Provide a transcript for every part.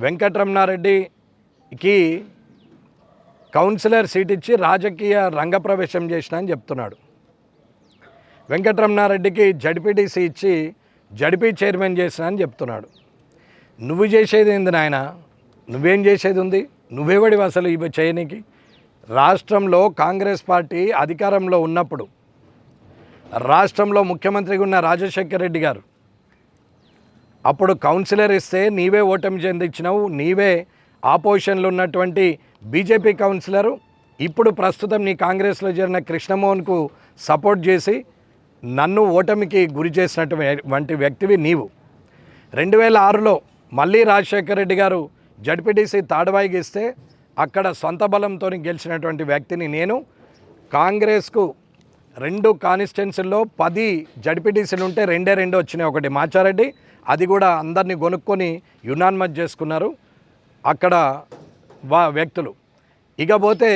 వెంకటరమణారెడ్డికి councillor seat ఇచ్చి రాజకీయ రంగప్రవేశం చేసిన అని చెప్తున్నాడు. వెంకటరమణారెడ్డికి జడ్పీటీసీ ఇచ్చి జడ్పీ చైర్మన్ చేసిన అని చెప్తున్నాడు. నువ్వు చేసేది ఏంది నాయన? నువ్వేం చేసేది ఉంది? నువ్వేవడివి అసలు ఇవి చేయనికి? రాష్ట్రంలో కాంగ్రెస్ పార్టీ అధికారంలో ఉన్నప్పుడు రాష్ట్రంలో ముఖ్యమంత్రిగా ఉన్న రాజశేఖర రెడ్డి గారు అప్పుడు కౌన్సిలర్ ఇస్తే నీవే ఓటమి చెందించినావు. నీవే ఆపోజిషన్లో ఉన్నటువంటి బీజేపీ కౌన్సిలరు ఇప్పుడు ప్రస్తుతం నీ కాంగ్రెస్లో చేరిన కృష్ణమోహన్కు సపోర్ట్ చేసి నన్ను ఓటమికి గురి చేసినటువంటి వ్యక్తివి నీవు. 2006లో మళ్ళీ రాజశేఖర రెడ్డి గారు జడ్పీటీసీ తాడవాయికి ఇస్తే అక్కడ సొంత బలంతో గెలిచినటువంటి వ్యక్తిని నేను. కాంగ్రెస్కు 2 కాన్స్టిట్యున్సీల్లో 10 జడ్పీటీసీలు ఉంటే 2 వచ్చినాయి. ఒకటి మాచారెడ్డి, అది కూడా అందరినీ కొనుక్కొని యునానిమస్ చేసుకున్నారు అక్కడ వ్యక్తులు. ఇకపోతే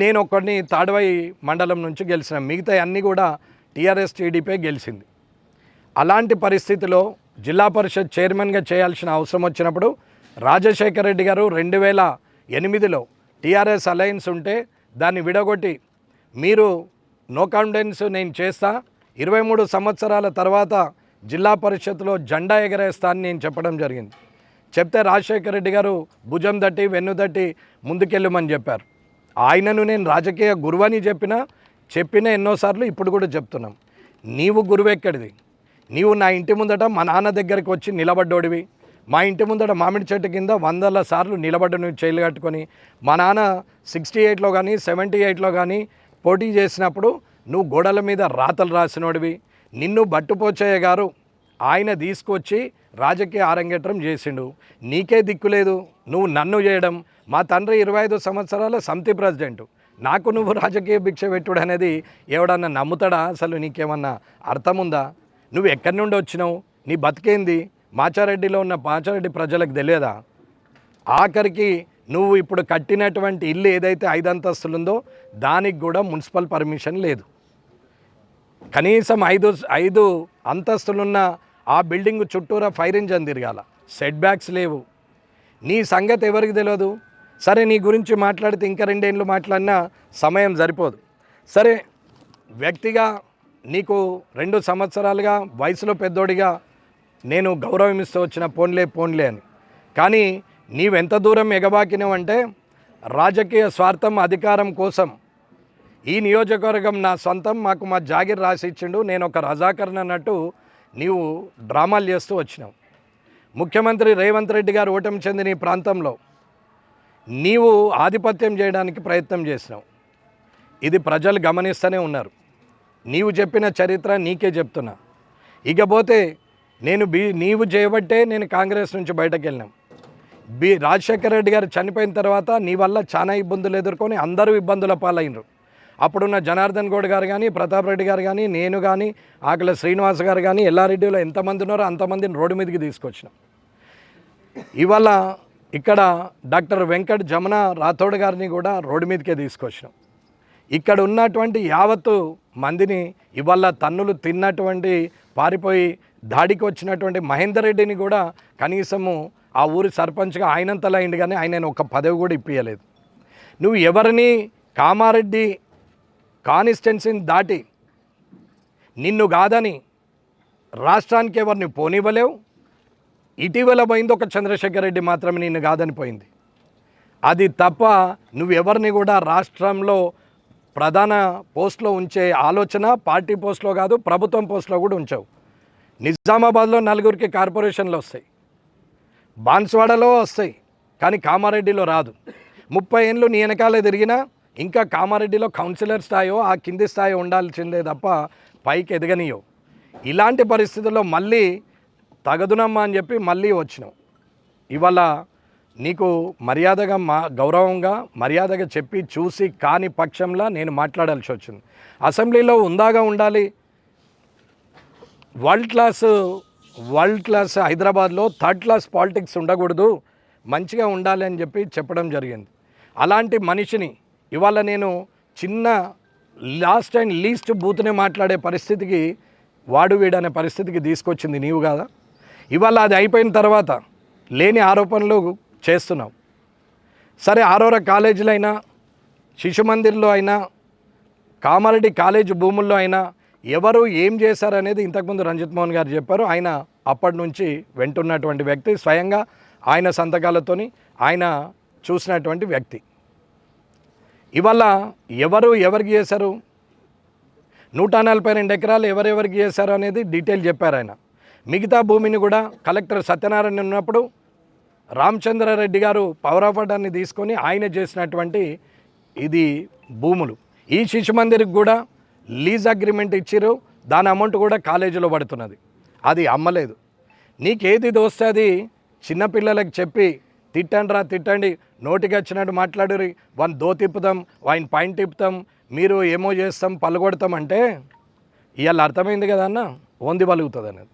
నేను ఒక్కడిని తాడవాయి మండలం నుంచి గెలిచిన, మిగతా అన్నీ కూడా టీఆర్ఎస్ టీడీపీ గెలిచింది. అలాంటి పరిస్థితిలో జిల్లా పరిషత్ చైర్మన్గా చేయాల్సిన అవసరం వచ్చినప్పుడు రాజశేఖర రెడ్డి గారు 2008లో టీఆర్ఎస్ అలయన్స్ ఉంటే దాన్ని విడగొట్టి మీరు నో కాన్ఫిడెన్స్ నేను చేస్తా, 23 సంవత్సరాల తర్వాత జిల్లా పరిషత్లో జెండా ఎగరేస్తా అని నేను చెప్పడం జరిగింది. చెప్తే రాజశేఖర రెడ్డి గారు భుజం తట్టి వెన్ను తట్టి ముందుకెళ్ళమని చెప్పారు. ఆయనను నేను రాజకీయ గురువని చెప్పిన ఎన్నోసార్లు, ఇప్పుడు కూడా చెప్తున్నాం. నీవు గురువెక్కడిది? నీవు నా ఇంటి ముందట మా నాన్న దగ్గరికి వచ్చి నిలబడ్డోడివి. మా ఇంటి ముందట మామిడి చెట్టు కింద 100 సార్లు నిలబడ్డ నువ్వు చేతులు కట్టుకొని. మా నాన్న 68లో కానీ 78లో కానీ పోటీ చేసినప్పుడు నువ్వు గోడల మీద రాతలు రాసినోడివి. నిన్ను బట్టుపోచయ్య గారు ఆయన తీసుకొచ్చి రాజకీయ ఆరంగేట్రం చేసిండు. నీకే దిక్కులేదు, నువ్వు నన్ను చేయడం. మా తండ్రి 25 సంవత్సరాల సమితి ప్రెసిడెంటు, నాకు నువ్వు రాజకీయ భిక్ష పెట్టుడు అనేది ఎవడన్నా నమ్ముతాడా? అసలు నీకేమన్నా అర్థం ఉందా? నువ్వు ఎక్కడి నుండి వచ్చినావు? నీ బతికేంది? మాచారెడ్డిలో ఉన్న మాచారెడ్డి ప్రజలకు తెలియదా? ఆఖరికి నువ్వు ఇప్పుడు కట్టినటువంటి ఇల్లు ఏదైతే 5 అంతస్తులు ఉందో దానికి కూడా మున్సిపల్ పర్మిషన్ లేదు. కనీసం 5 అంతస్తులున్న ఆ బిల్డింగ్ చుట్టూరా ఫైర్ ఇంజన్ తిరగాల, సెట్ బ్యాక్స్ లేవు. నీ సంగతి ఎవరికి తెలియదు? సరే, నీ గురించి మాట్లాడితే ఇంకా 2 ఏళ్ళు మాట్లాడినా సమయం సరిపోదు. సరే, వ్యక్తిగా నీకు 2 సంవత్సరాలుగా వయసులో పెద్దోడిగా నేను గౌరవం ఇస్తూ వచ్చిన పోన్లే అని. కానీ నీవెంత దూరం ఎగబాకినావు అంటే రాజకీయ స్వార్థం, అధికారం కోసం ఈ నియోజకవర్గం నా సొంతం, మాకు మా జాగిర్ రాసి ఇచ్చిండు, నేను ఒక రజాకర్ని అన్నట్టు నీవు డ్రామాలు చేస్తూ వచ్చినావు. ముఖ్యమంత్రి రేవంత్ రెడ్డి గారు ఓటమి చెందిన ఈ ప్రాంతంలో నీవు ఆధిపత్యం చేయడానికి ప్రయత్నం చేసినావు. ఇది ప్రజలు గమనిస్తూనే ఉన్నారు. నీవు చెప్పిన చరిత్ర నీకే చెప్తున్నా. ఇకపోతే నీవు చేయబట్టే నేను కాంగ్రెస్ నుంచి బయటకు వెళ్ళినాం. రాజశేఖర రెడ్డి గారు చనిపోయిన తర్వాత నీ వల్ల చాలా ఇబ్బందులు ఎదుర్కొని అందరూ ఇబ్బందుల పాలైనరు. అప్పుడున్న జనార్దన్ గౌడ్ గారు కానీ, ప్రతాప్ రెడ్డి గారు కానీ, నేను కానీ, ఆకుల శ్రీనివాస్ గారు కానీ, ఎల్లారెడ్డిలో ఎంతమంది ఉన్నారో అంతమందిని రోడ్డు మీదకి తీసుకొచ్చినాం. ఇవాళ ఇక్కడ డాక్టర్ వెంకట్ జమున రాథోడ్ గారిని కూడా రోడ్డు మీదకే తీసుకొచ్చినాం. ఇక్కడ ఉన్నటువంటి యావత్తు మందిని ఇవాళ తన్నులు తిన్నటువంటి పారిపోయి దాడికి వచ్చినటువంటి మహేందర్ రెడ్డిని కూడా కనీసము ఆ ఊరి సర్పంచ్గా ఆయనంతలా అయింది, కానీ ఆయన ఒక పదవి కూడా ఇప్పించలేదు. నువ్వు ఎవరిని కామారెడ్డి కాన్స్టిట్యున్సీని దాటి నిన్ను కాదని రాష్ట్రానికి ఎవరిని పోనివ్వలేవు. ఇటీవల పోయింది ఒక చంద్రశేఖర్ రెడ్డి మాత్రమే నిన్ను కాదని పోయింది. అది తప్ప నువ్వెవరిని కూడా రాష్ట్రంలో ప్రధాన పోస్టులో ఉంచే ఆలోచన పార్టీ పోస్టులో కాదు, ప్రభుత్వం పోస్టులో కూడా ఉంచావు. నిజామాబాద్లో 4 కార్పొరేషన్లు వస్తాయి, బాన్స్వాడలో వస్తాయి, కానీ కామారెడ్డిలో రాదు. 30 ఏళ్ళు నీ వెనకాలే తిరిగినా ఇంకా కామారెడ్డిలో కౌన్సిలర్ స్థాయో ఆ కింది స్థాయి ఉండాల్సిందే తప్ప పైకి ఎదగనియో. ఇలాంటి పరిస్థితుల్లో మళ్ళీ తగదునమ్మా అని చెప్పి మళ్ళీ వచ్చినావు. ఇవాళ నీకు మర్యాదగా గౌరవంగా మర్యాదగా చెప్పి చూసి కాని పక్షంలో నేను మాట్లాడాల్సి వచ్చింది. అసెంబ్లీలో ఉందాగా ఉండాలి. వరల్డ్ క్లాస్ హైదరాబాద్లో 3rd క్లాస్ పాలిటిక్స్ ఉండకూడదు, మంచిగా ఉండాలి అని చెప్పడం జరిగింది. అలాంటి మనిషిని ఇవాళ నేను చిన్న లాస్ట్ అండ్ లీస్ట్ బూత్నే మాట్లాడే పరిస్థితికి, వాడు వీడనే పరిస్థితికి తీసుకొచ్చింది నీవు కాదా? ఇవాళ అది అయిపోయిన తర్వాత లేని ఆరోపణలు చేస్తున్నావు. సరే ఆరోరా కాలేజీలో అయినా, శిశు మందిర్లో అయినా, కామారెడ్డి కాలేజీ భూముల్లో అయినా ఎవరు ఏం చేశారనేది ఇంతకుముందు రంజిత్ మోహన్ గారు చెప్పారు. ఆయన అప్పటి నుంచి వెంటున్నటువంటి వ్యక్తి, స్వయంగా ఆయన సంతకాలతోని ఆయన చూసినటువంటి వ్యక్తి. ఇవాళ ఎవరు ఎవరికి చేశారు, 142 ఎకరాలు ఎవరెవరికి చేశారు అనేది డీటెయిల్ చెప్పారు ఆయన. మిగతా భూమిని కూడా కలెక్టర్ సత్యనారాయణ ఉన్నప్పుడు రామచంద్రారెడ్డి గారు పవర్ ఆఫ్ అటార్నీ తీసుకొని ఆయన చేసినటువంటి ఇది భూములు. ఈ శిశు మందిర్కి కూడా లీజ్ అగ్రిమెంట్ ఇచ్చిరు, దాని అమౌంట్ కూడా కాలేజీలో పడుతున్నది, అది అమ్మలేదు. నీకేది దోస్తే అది చిన్నపిల్లలకు చెప్పి తిట్టండి, నోటికి వచ్చినట్టు మాట్లాడురి, వాని దో తిప్పుతాం, వాయిని పైన తిప్పుతాం, మీరు ఏమో చేస్తాం, పలుగొడతాం అంటే ఇవాళ అర్థమైంది కదా అన్న, ఓంది పలుగుతుంది అనేది.